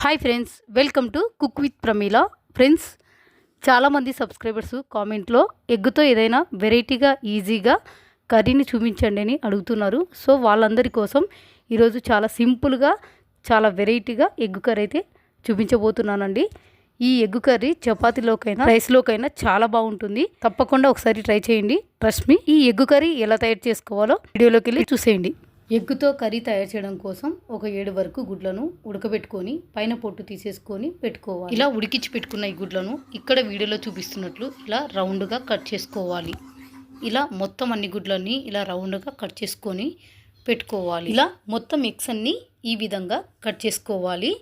Hi friends, welcome to cook with Pramila. Friends, చాలామంది subscribers కామెంట్లో ఎగ్గుతో ఏదైనా వెరైటీగా ఈజీగా కర్రీని చూపించండి అని అడుగుతున్నారు. సో వాళ్ళందరి కోసం ఈరోజు చాలా సింపుల్గా చాలా వెరైటీగా ఎగ్గు కర్రీ అయితే చూపించబోతున్నానండి. ఈ ఎగ్గు కర్రీ చపాతీలోకైనా రైస్లోకైనా చాలా బాగుంటుంది. తప్పకుండా ఒకసారి ట్రై చేయండి. Trust me. ఈ ఎగ్గు కర్రీ ఎలా తయారు చేసుకోవాలో వీడియోలోకి వెళ్ళి చూసేయండి. ఎగ్గుతో కర్రీ తయారు చేయడం కోసం ఒక 7 వరకు గుడ్లను ఉడకబెట్టుకొని పైన పొట్టు తీసేసుకొని పెట్టుకోవాలి. ఇలా ఉడికించి పెట్టుకున్న ఈ గుడ్లను ఇక్కడ వీడియోలో చూపిస్తున్నట్లు ఇలా రౌండ్గా కట్ చేసుకోవాలి. ఇలా మొత్తం అన్ని గుడ్లన్నీ ఇలా రౌండ్గా కట్ చేసుకొని పెట్టుకోవాలి. ఇలా మొత్తం ఎగ్స్ అన్నీ ఈ విధంగా కట్ చేసుకోవాలి.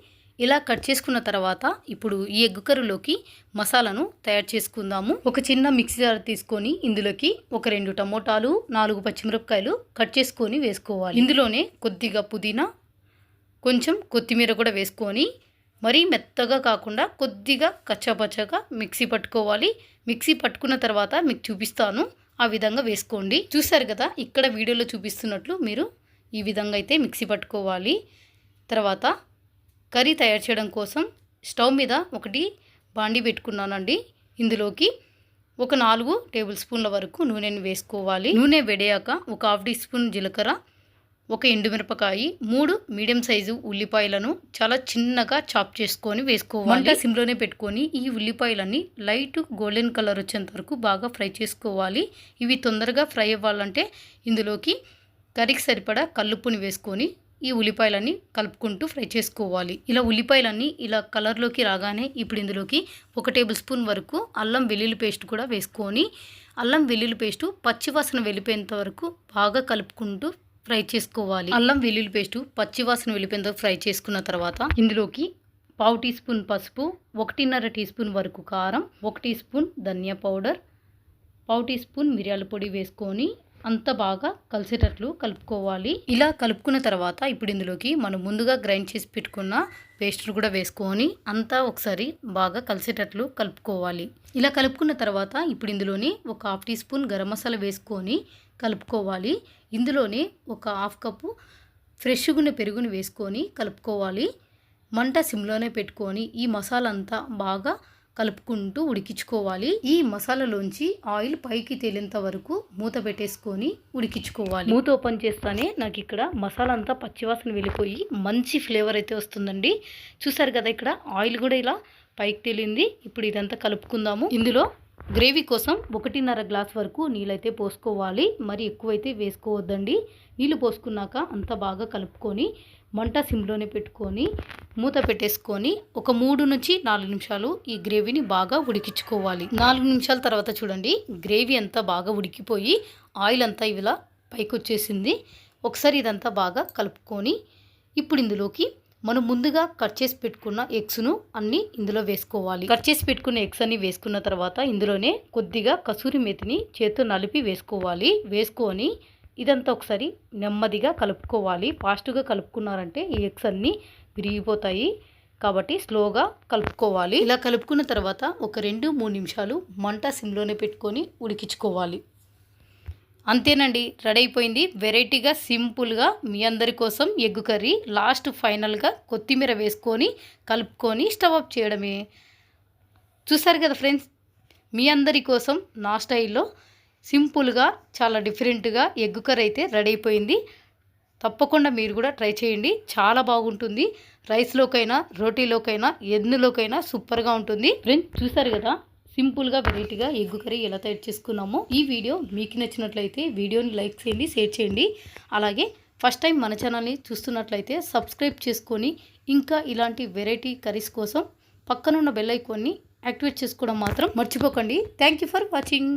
ఇలా కట్ చేసుకున్న తర్వాత ఇప్పుడు ఈ ఎగ్గు కర్రీలోకి మసాలాను తయారు చేసుకుందాము. ఒక చిన్న మిక్సీ జార్ తీసుకొని ఇందులోకి ఒక 2 టమోటాలు, 4 పచ్చిమిరపకాయలు కట్ చేసుకొని వేసుకోవాలి. ఇందులోనే కొద్దిగా పుదీనా, కొంచెం కొత్తిమీర కూడా వేసుకొని మరీ మెత్తగా కాకుండా కొద్దిగా కచ్చాపచ్చాగా మిక్సీ పట్టుకోవాలి. మిక్సీ పట్టుకున్న తర్వాత మీకు చూపిస్తాను, ఆ విధంగా వేసుకోండి. చూసారు కదా, ఇక్కడ వీడియోలో చూపిస్తున్నట్లు మీరు ఈ విధంగా అయితే మిక్సీ పట్టుకోవాలి. తర్వాత కర్రీ తయారు చేయడం కోసం స్టవ్ మీద ఒకటి బాండి పెట్టుకున్నానండి. ఇందులోకి ఒక 4 టేబుల్ స్పూన్ల వరకు నూనెని వేసుకోవాలి. నూనె వేడాక ఒక 1/2 టీ స్పూన్ జీలకర్ర, ఒక ఎండుమిరపకాయ, 3 మీడియం సైజు ఉల్లిపాయలను చాలా చిన్నగా చాప్ చేసుకొని వేసుకోవాలి. మంట సిమ్లోనే పెట్టుకొని ఈ ఉల్లిపాయలన్నీ లైట్ గోల్డెన్ కలర్ వచ్చేంత వరకు బాగా ఫ్రై చేసుకోవాలి. ఇవి తొందరగా ఫ్రై అవ్వాలంటే ఇందులోకి కర్రీకి సరిపడా కల్లుప్పుని వేసుకొని ఈ ఉల్లిపాయలన్నీ కలుపుకుంటూ ఫ్రై చేసుకోవాలి. ఇలా ఉల్లిపాయలన్నీ ఇలా కలర్లోకి రాగానే ఇప్పుడు ఇందులోకి 1 టేబుల్ స్పూన్ వరకు అల్లం వెల్లుల్లి పేస్ట్ కూడా వేసుకొని అల్లం వెల్లుల్లి పేస్టు పచ్చివాసన వెళ్ళిపోయేంత వరకు బాగా కలుపుకుంటూ ఫ్రై చేసుకోవాలి. అల్లం వెల్లుల్లి పేస్టు పచ్చివాసన వెళ్ళిపోయేంత ఫ్రై చేసుకున్న తర్వాత ఇందులోకి 1/2 టీ స్పూన్ పసుపు, 1.5 టీ స్పూన్ వరకు కారం, 1 టీ స్పూన్ ధనియా పౌడర్, 1/2 టీ స్పూన్ మిరియాల పొడి వేసుకొని అంతా బాగా కలిసేటట్లు కలుపుకోవాలి. ఇలా కలుపుకున్న తర్వాత ఇప్పుడు ఇందులోకి మనం ముందుగా గ్రైండ్ చేసి పెట్టుకున్న పేస్ట్ను కూడా వేసుకొని అంతా ఒకసారి బాగా కలిసేటట్లు కలుపుకోవాలి. ఇలా కలుపుకున్న తర్వాత ఇప్పుడు ఇందులోని ఒక 1/2 టీ స్పూన్ గరం మసాలా వేసుకొని కలుపుకోవాలి. ఇందులోనే ఒక 1/2 కప్పు ఫ్రెష్గా ఉన్న పెరుగుని వేసుకొని కలుపుకోవాలి. మంట సిమ్లోనే పెట్టుకొని ఈ మసాలా అంతా బాగా కలుపుకుంటూ ఉడికించుకోవాలి. ఈ మసాలాలోంచి ఆయిల్ పైకి తేలేంత వరకు మూత పెట్టేసుకొని ఉడికించుకోవాలి. మూత ఓపెన్ చేస్తానే నాకు ఇక్కడ మసాలా అంతా పచ్చివాసన వెళ్ళిపోయి మంచి ఫ్లేవర్ అయితే వస్తుందండి. చూసారు కదా, ఇక్కడ ఆయిల్ కూడా ఇలా పైకి తేలింది. ఇప్పుడు ఇదంతా కలుపుకుందాము. ఇందులో గ్రేవీ కోసం 1.5 గ్లాస్ వరకు నీళ్ళైతే పోసుకోవాలి. మరి ఎక్కువైతే వేసుకోవద్దండి. నీళ్ళు పోసుకున్నాక అంతా బాగా కలుపుకొని మంట సిమ్లోనే పెట్టుకొని మూత పెట్టేసుకొని ఒక 3 నుంచి 4 నిమిషాలు ఈ గ్రేవీని బాగా ఉడికించుకోవాలి. 4 నిమిషాల తర్వాత చూడండి, గ్రేవీ అంతా బాగా ఉడికిపోయి ఆయిల్ అంతా ఇలా పైకి వచ్చేసింది. ఒకసారి ఇదంతా బాగా కలుపుకొని ఇప్పుడు ఇందులోకి మనం ముందుగా కట్ చేసి పెట్టుకున్న ఎగ్స్ను అన్నీ ఇందులో వేసుకోవాలి. కట్ చేసి పెట్టుకున్న ఎగ్స్ అన్ని వేసుకున్న తర్వాత ఇందులోనే కొద్దిగా కసూరి మేతిని చేత్తో నలిపి వేసుకోవాలి. వేసుకొని ఇదంతా ఒకసారి నెమ్మదిగా కలుపుకోవాలి. ఫాస్ట్గా కలుపుకున్నారంటే ఈ ఎగ్స్ అన్నీ విరిగిపోతాయి, కాబట్టి స్లోగా కలుపుకోవాలి. ఇలా కలుపుకున్న తర్వాత ఒక 2-3 నిమిషాలు మంట సిమ్లోనే పెట్టుకొని ఉడికించుకోవాలి. అంతేనండి, రెడీ అయిపోయింది. వెరైటీగా సింపుల్గా మీ అందరి కోసం ఎగ్గు కర్రీ. లాస్ట్ ఫైనల్గా కొత్తిమీర వేసుకొని కలుపుకొని స్టవ్ ఆఫ్ చేయడమే. చూసారు కదా ఫ్రెండ్స్, మీ అందరి కోసం నా స్టైల్లో సింపుల్గా చాలా డిఫరెంట్గా ఎగ్గు కర్రీ అయితే రెడీ అయిపోయింది. తప్పకుండా మీరు కూడా ట్రై చేయండి, చాలా బాగుంటుంది. రైస్లోకైనా రోటీలోకైనా ఎందులోకైనా సూపర్గా ఉంటుంది. ఫ్రెండ్స్, చూసారు కదా సింపుల్గా వెరైటీగా ఎగ్గు కర్రీ ఎలా తయారు చేసుకున్నామో. ఈ వీడియో మీకు నచ్చినట్లయితే వీడియోని లైక్ చేయండి, షేర్ చేయండి. అలాగే ఫస్ట్ టైం మన ఛానల్ని చూస్తున్నట్లయితే సబ్స్క్రైబ్ చేసుకొని ఇంకా ఇలాంటి వెరైటీ కర్రీస్ కోసం పక్కనున్న బెల్ ఐకాన్ని యాక్టివేట్ చేసుకోవడం మాత్రం మర్చిపోకండి. Thank you for watching.